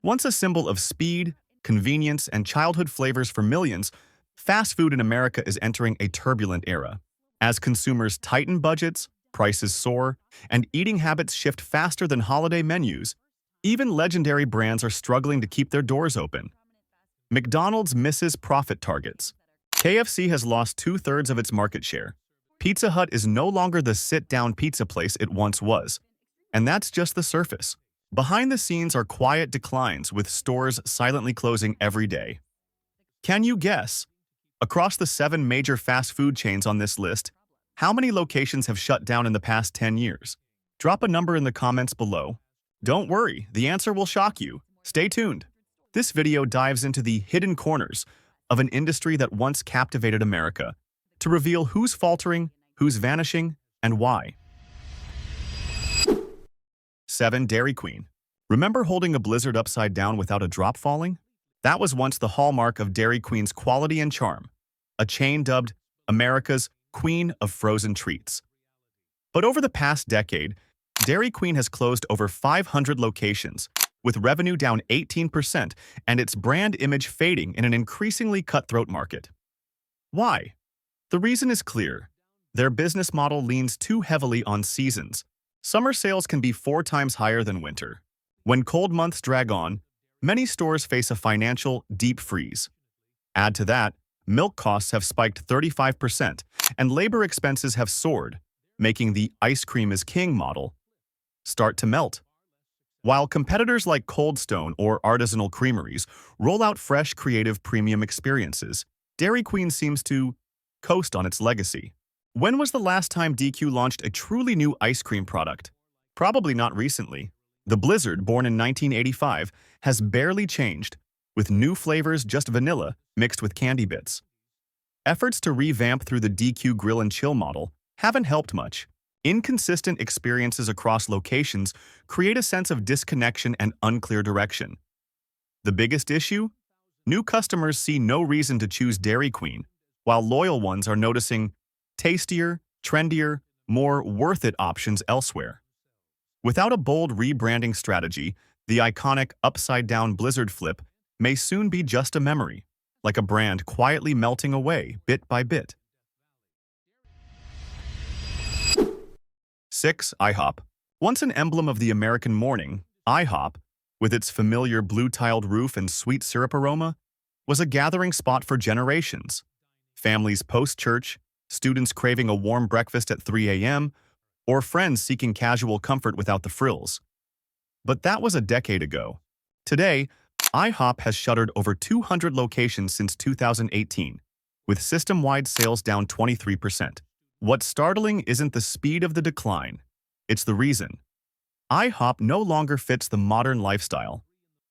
Once a symbol of speed, convenience, and childhood flavors for millions, fast food in America is entering a turbulent era. As consumers tighten budgets, prices soar, and eating habits shift faster than holiday menus, even legendary brands are struggling to keep their doors open. McDonald's misses profit targets. KFC has lost two-thirds of its market share. Pizza Hut is no longer the sit-down pizza place it once was. And that's just the surface. Behind the scenes are quiet declines, with stores silently closing every day. Can you guess? Across the 7 major fast food chains on this list, how many locations have shut down in the past 10 years? Drop a number in the comments below. Don't worry, the answer will shock you. Stay tuned. This video dives into the hidden corners of an industry that once captivated America, to reveal who's faltering, who's vanishing, and why. 7. Dairy Queen. Remember holding a Blizzard upside down without a drop falling? That was once the hallmark of Dairy Queen's quality and charm, a chain dubbed America's Queen of Frozen Treats. But over the past decade, Dairy Queen has closed over 500 locations, with revenue down 18% and its brand image fading in an increasingly cutthroat market. Why? The reason is clear. Their business model leans too heavily on seasons. Summer sales can be 4 times higher than winter. When cold months drag on, many stores face a financial deep freeze. Add to that, milk costs have spiked 35% and labor expenses have soared, making the ice cream is king model start to melt. While competitors like Cold Stone or artisanal creameries roll out fresh, creative premium experiences, Dairy Queen seems to coast on its legacy. When was the last time DQ launched a truly new ice cream product? Probably not recently. The Blizzard, born in 1985, has barely changed, with new flavors just vanilla mixed with candy bits. Efforts to revamp through the DQ Grill and Chill model haven't helped much. Inconsistent experiences across locations create a sense of disconnection and unclear direction. The biggest issue? New customers see no reason to choose Dairy Queen, while loyal ones are noticing tastier, trendier, more worth-it options elsewhere. Without a bold rebranding strategy, the iconic upside-down Blizzard flip may soon be just a memory, like a brand quietly melting away bit by bit. 6. IHOP. Once an emblem of the American morning, IHOP, with its familiar blue-tiled roof and sweet syrup aroma, was a gathering spot for generations. Families post-church, students craving a warm breakfast at 3 a.m., or friends seeking casual comfort without the frills. But that was a decade ago. Today, IHOP has shuttered over 200 locations since 2018, with system-wide sales down 23%. What's startling isn't the speed of the decline, it's the reason. IHOP no longer fits the modern lifestyle.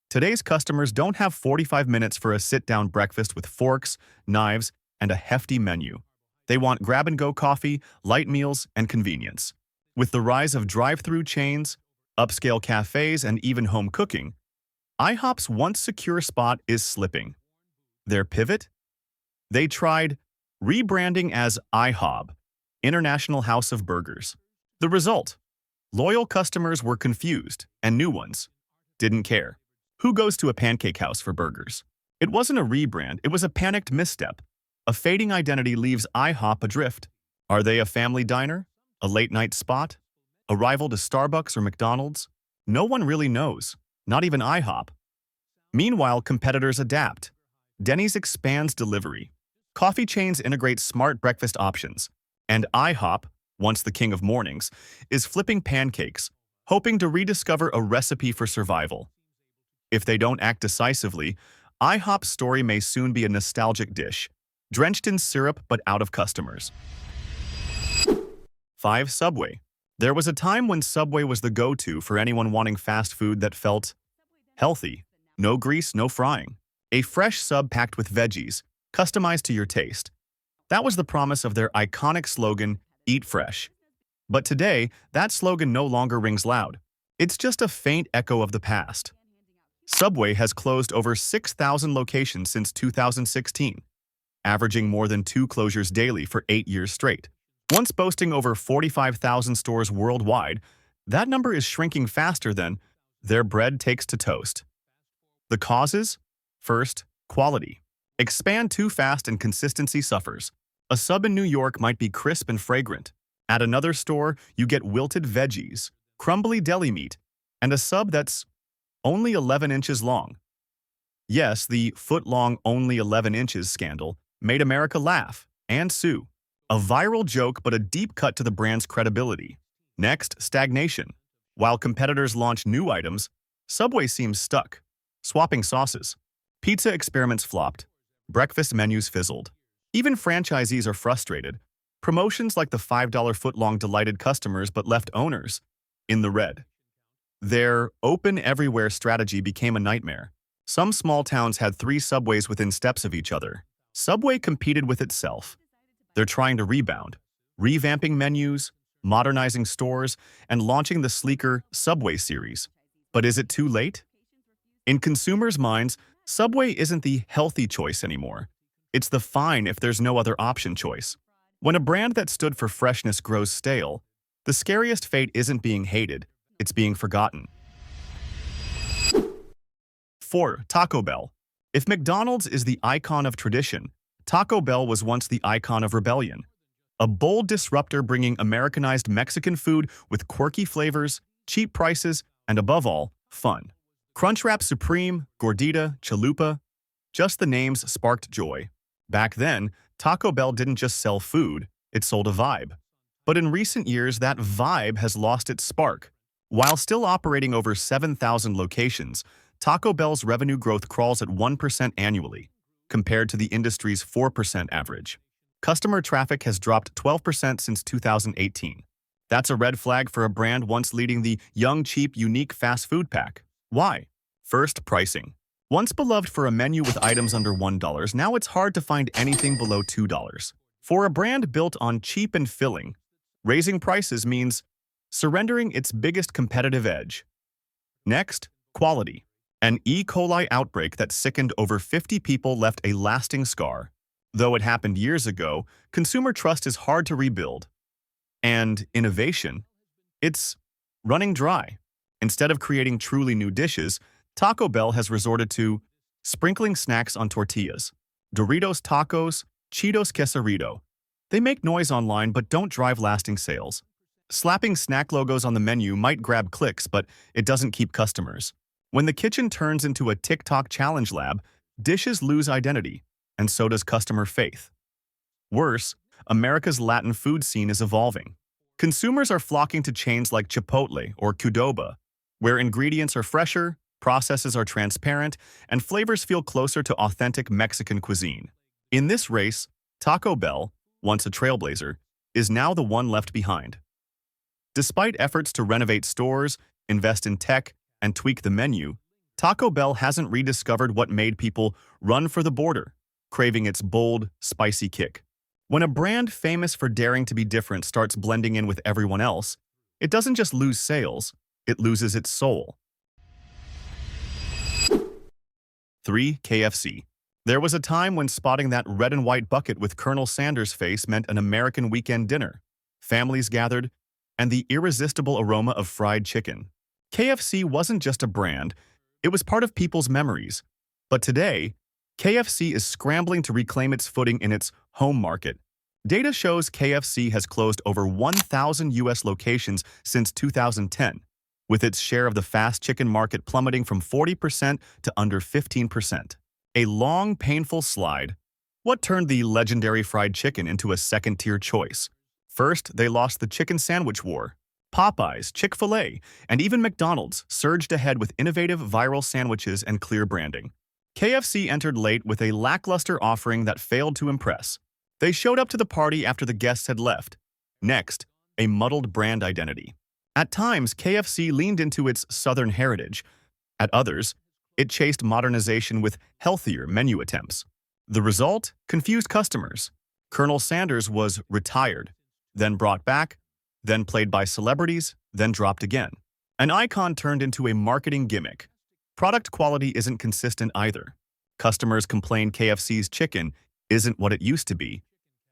Today's customers don't have 45 minutes for a sit-down breakfast with forks, knives, and a hefty menu. They want grab-and-go coffee, light meals, and convenience. With the rise of drive-through chains, upscale cafes, and even home cooking, IHOP's once secure spot is slipping. Their pivot? They tried rebranding as IHOB, International House of Burgers. The result? Loyal customers were confused, and new ones didn't care. Who goes to a pancake house for burgers? It wasn't a rebrand, it was a panicked misstep. A fading identity leaves IHOP adrift. Are they a family diner? A late-night spot? A rival to Starbucks or McDonald's? No one really knows, not even IHOP. Meanwhile, competitors adapt. Denny's expands delivery. Coffee chains integrate smart breakfast options. And IHOP, once the king of mornings, is flipping pancakes, hoping to rediscover a recipe for survival. If they don't act decisively, IHOP's story may soon be a nostalgic dish, drenched in syrup but out of customers. 5. Subway. There was a time when Subway was the go-to for anyone wanting fast food that felt healthy. No grease, no frying. A fresh sub packed with veggies, customized to your taste. That was the promise of their iconic slogan, "Eat Fresh." But today, that slogan no longer rings loud. It's just a faint echo of the past. Subway has closed over 6,000 locations since 2016, averaging more than 2 closures daily for 8 years straight. Once boasting over 45,000 stores worldwide, that number is shrinking faster than their bread takes to toast. The causes? First, quality. Expand too fast and consistency suffers. A sub in New York might be crisp and fragrant. At another store, you get wilted veggies, crumbly deli meat, and a sub that's only 11 inches long. Yes, the foot-long only 11 inches scandal made America laugh and sue. A viral joke but a deep cut to the brand's credibility. Next, stagnation. While competitors launch new items, Subway seems stuck, swapping sauces. Pizza experiments flopped. Breakfast menus fizzled. Even franchisees are frustrated. Promotions like the $5 foot-long delighted customers but left owners in the red. Their open everywhere strategy became a nightmare. Some small towns had 3 Subways within steps of each other. Subway competed with itself. They're trying to rebound, revamping menus, modernizing stores, and launching the sleeker Subway series. But is it too late? In consumers' minds, Subway isn't the healthy choice anymore. It's the fine if there's no other option choice. When a brand that stood for freshness grows stale, the scariest fate isn't being hated, it's being forgotten. 4. Taco Bell. If McDonald's is the icon of tradition, Taco Bell was once the icon of rebellion. A bold disruptor bringing Americanized Mexican food with quirky flavors, cheap prices, and above all, fun. Crunchwrap Supreme, Gordita, Chalupa, just the names sparked joy. Back then, Taco Bell didn't just sell food, it sold a vibe. But in recent years, that vibe has lost its spark. While still operating over 7,000 locations, Taco Bell's revenue growth crawls at 1% annually, compared to the industry's 4% average. Customer traffic has dropped 12% since 2018. That's a red flag for a brand once leading the young, cheap, unique fast food pack. Why? First, pricing. Once beloved for a menu with items under $1, now it's hard to find anything below $2. For a brand built on cheap and filling, raising prices means surrendering its biggest competitive edge. Next, quality. An E. coli outbreak that sickened over 50 people left a lasting scar. Though it happened years ago, consumer trust is hard to rebuild. And innovation? It's running dry. Instead of creating truly new dishes, Taco Bell has resorted to sprinkling snacks on tortillas. Doritos Tacos, Cheetos Quesarito. They make noise online but don't drive lasting sales. Slapping snack logos on the menu might grab clicks, but it doesn't keep customers. When the kitchen turns into a TikTok challenge lab, dishes lose identity, and so does customer faith. Worse, America's Latin food scene is evolving. Consumers are flocking to chains like Chipotle or Qdoba, where ingredients are fresher, processes are transparent, and flavors feel closer to authentic Mexican cuisine. In this race, Taco Bell, once a trailblazer, is now the one left behind. Despite efforts to renovate stores, invest in tech, and tweak the menu, Taco Bell hasn't rediscovered what made people run for the border, craving its bold, spicy kick. When a brand famous for daring to be different starts blending in with everyone else, it doesn't just lose sales, it loses its soul. 3. KFC. There was a time when spotting that red and white bucket with Colonel Sanders' face meant an American weekend dinner. Families gathered, and the irresistible aroma of fried chicken. KFC wasn't just a brand, it was part of people's memories. But today, KFC is scrambling to reclaim its footing in its home market. Data shows KFC has closed over 1,000 U.S. locations since 2010, with its share of the fast chicken market plummeting from 40% to under 15%. A long, painful slide. What turned the legendary fried chicken into a second-tier choice? First, they lost the chicken sandwich war. Popeyes, Chick-fil-A, and even McDonald's surged ahead with innovative viral sandwiches and clear branding. KFC entered late with a lackluster offering that failed to impress. They showed up to the party after the guests had left. Next, a muddled brand identity. At times, KFC leaned into its Southern heritage. At others, it chased modernization with healthier menu attempts. The result? Confused customers. Colonel Sanders was retired, then brought back, then played by celebrities, then dropped again. An icon turned into a marketing gimmick. Product quality isn't consistent either. Customers complain KFC's chicken isn't what it used to be,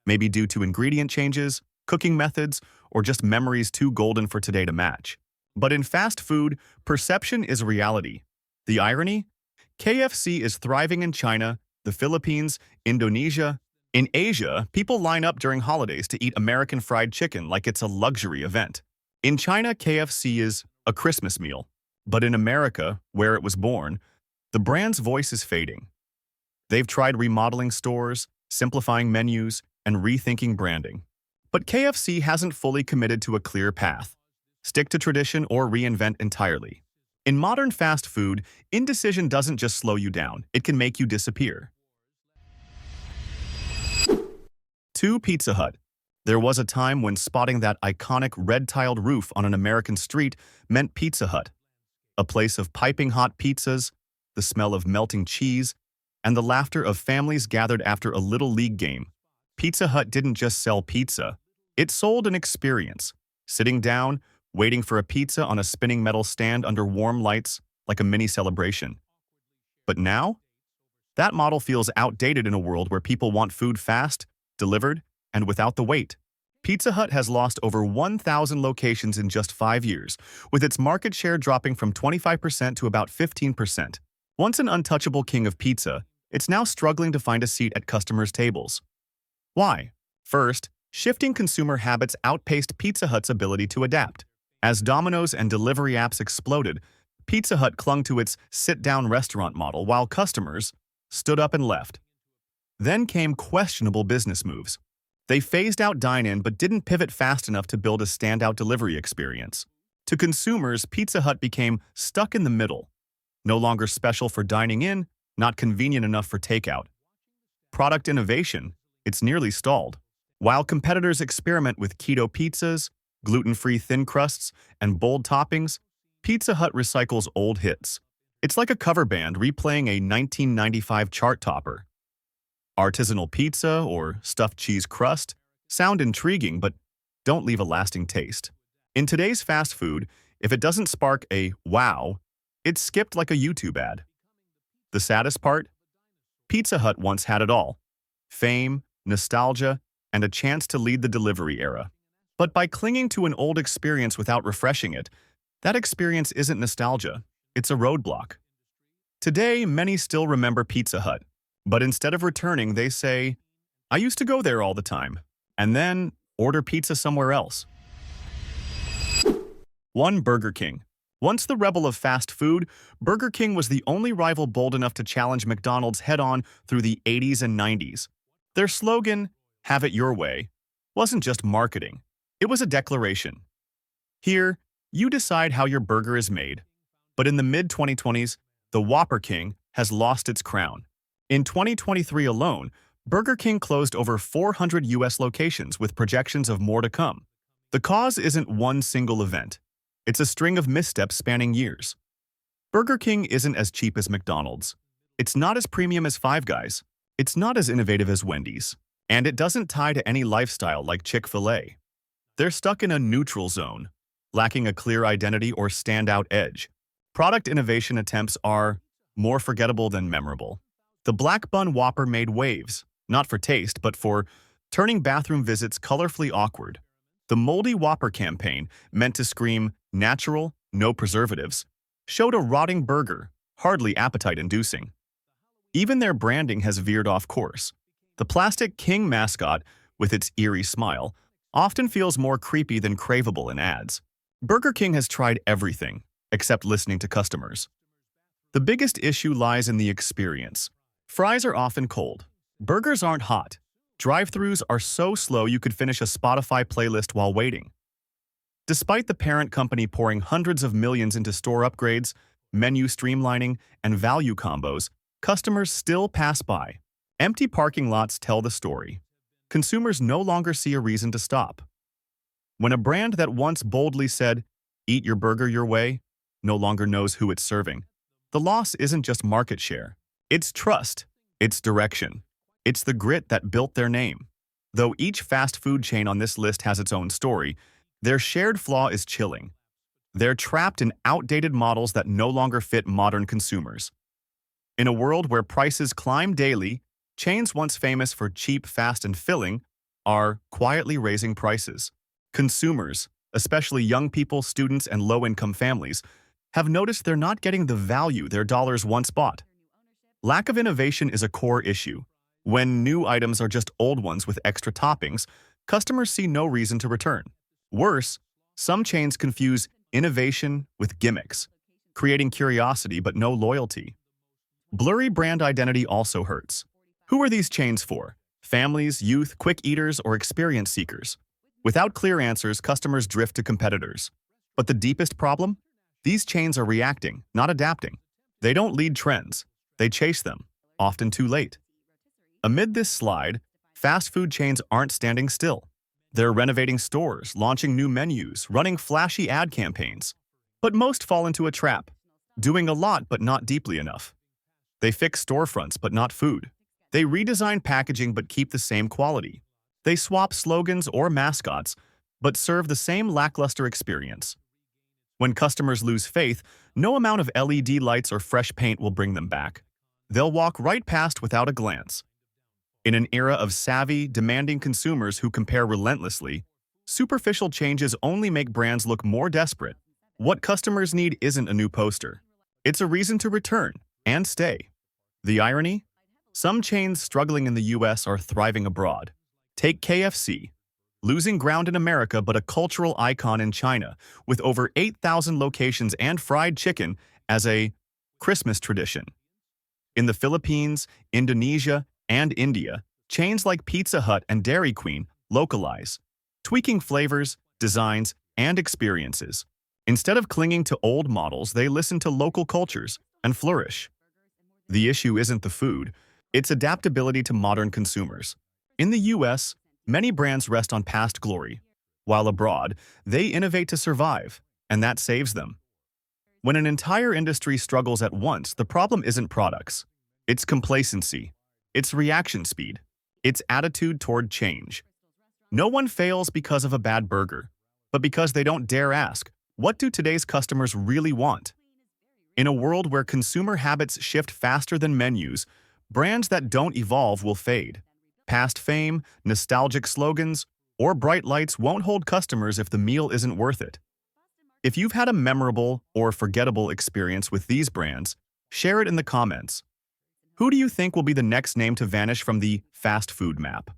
maybe due to ingredient changes, cooking methods, or just memories too golden for today to match. But in fast food, perception is reality. The irony? KFC is thriving in China, the Philippines, Indonesia. In Asia, people line up during holidays to eat American fried chicken like it's a luxury event. In China, KFC is a Christmas meal. But in America, where it was born, the brand's voice is fading. They've tried remodeling stores, simplifying menus, and rethinking branding. But KFC hasn't fully committed to a clear path. Stick to tradition or reinvent entirely. In modern fast food, indecision doesn't just slow you down, it can make you disappear. 2. Pizza Hut. There was a time when spotting that iconic red-tiled roof on an American street meant Pizza Hut. A place of piping hot pizzas, the smell of melting cheese, and the laughter of families gathered after a Little League game. Pizza Hut didn't just sell pizza, it sold an experience. Sitting down, waiting for a pizza on a spinning metal stand under warm lights, like a mini celebration. But now? That model feels outdated in a world where people want food fast, delivered, and without the wait. Pizza Hut has lost over 1,000 locations in just 5 years, with its market share dropping from 25% to about 15%. Once an untouchable king of pizza, it's now struggling to find a seat at customers' tables. Why? First, shifting consumer habits outpaced Pizza Hut's ability to adapt. As Domino's and delivery apps exploded, Pizza Hut clung to its sit-down restaurant model while customers stood up and left. Then came questionable business moves. They phased out dine-in but didn't pivot fast enough to build a standout delivery experience. To consumers, Pizza Hut became stuck in the middle. No longer special for dining in, not convenient enough for takeout. Product innovation, it's nearly stalled. While competitors experiment with keto pizzas, gluten-free thin crusts, and bold toppings, Pizza Hut recycles old hits. It's like a cover band replaying a 1995 chart topper. Artisanal pizza or stuffed cheese crust sound intriguing but don't leave a lasting taste. In today's fast food, if it doesn't spark a wow, it's skipped like a YouTube ad. The saddest part? Pizza Hut once had it all: fame, nostalgia, and a chance to lead the delivery era. But by clinging to an old experience without refreshing it, that experience isn't nostalgia, it's a roadblock. Today, many still remember Pizza Hut, but instead of returning, they say, "I used to go there all the time," and then order pizza somewhere else. 1. Burger King. Once the rebel of fast food, Burger King was the only rival bold enough to challenge McDonald's head-on through the 80s and 90s. Their slogan, "Have it your way," wasn't just marketing. It was a declaration. Here, you decide how your burger is made. But in the mid-2020s, the Whopper King has lost its crown. In 2023 alone, Burger King closed over 400 U.S. locations with projections of more to come. The cause isn't one single event. It's a string of missteps spanning years. Burger King isn't as cheap as McDonald's. It's not as premium as Five Guys. It's not as innovative as Wendy's. And it doesn't tie to any lifestyle like Chick-fil-A. They're stuck in a neutral zone, lacking a clear identity or standout edge. Product innovation attempts are more forgettable than memorable. The Black Bun Whopper made waves, not for taste, but for turning bathroom visits colorfully awkward. The Moldy Whopper campaign, meant to scream "natural, no preservatives," showed a rotting burger, hardly appetite-inducing. Even their branding has veered off course. The Plastic King mascot, with its eerie smile, often feels more creepy than craveable in ads. Burger King has tried everything, except listening to customers. The biggest issue lies in the experience. Fries are often cold. Burgers aren't hot. Drive-thrus are so slow you could finish a Spotify playlist while waiting. Despite the parent company pouring hundreds of millions into store upgrades, menu streamlining, and value combos, customers still pass by. Empty parking lots tell the story. Consumers no longer see a reason to stop. When a brand that once boldly said, "Eat your burger your way," no longer knows who it's serving, the loss isn't just market share. It's trust. It's direction. It's the grit that built their name. Though each fast food chain on this list has its own story, their shared flaw is chilling. They're trapped in outdated models that no longer fit modern consumers. In a world where prices climb daily, chains once famous for cheap, fast, and filling are quietly raising prices. Consumers, especially young people, students, and low-income families, have noticed they're not getting the value their dollars once bought. Lack of innovation is a core issue. When new items are just old ones with extra toppings, customers see no reason to return. Worse, some chains confuse innovation with gimmicks, creating curiosity but no loyalty. Blurry brand identity also hurts. Who are these chains for? Families, youth, quick eaters, or experience seekers? Without clear answers, customers drift to competitors. But the deepest problem? These chains are reacting, not adapting. They don't lead trends. They chase them, often too late. Amid this slide, fast food chains aren't standing still. They're renovating stores, launching new menus, running flashy ad campaigns. But most fall into a trap, doing a lot but not deeply enough. They fix storefronts but not food. They redesign packaging but keep the same quality. They swap slogans or mascots but serve the same lackluster experience. When customers lose faith, no amount of LED lights or fresh paint will bring them back. They'll walk right past without a glance. In an era of savvy, demanding consumers who compare relentlessly, superficial changes only make brands look more desperate. What customers need isn't a new poster. It's a reason to return and stay. The irony? Some chains struggling in the US are thriving abroad. Take KFC, losing ground in America but a cultural icon in China, with over 8,000 locations and fried chicken as a Christmas tradition. In the Philippines, Indonesia, and India, chains like Pizza Hut and Dairy Queen localize, tweaking flavors, designs, and experiences. Instead of clinging to old models, they listen to local cultures and flourish. The issue isn't the food, it's adaptability to modern consumers. In the US, many brands rest on past glory, while abroad, they innovate to survive, and that saves them. When an entire industry struggles at once, the problem isn't products. It's complacency. It's reaction speed. It's attitude toward change. No one fails because of a bad burger, but because they don't dare ask, what do today's customers really want? In a world where consumer habits shift faster than menus, brands that don't evolve will fade. Past fame, nostalgic slogans, or bright lights won't hold customers if the meal isn't worth it. If you've had a memorable or forgettable experience with these brands, share it in the comments. Who do you think will be the next name to vanish from the fast food map?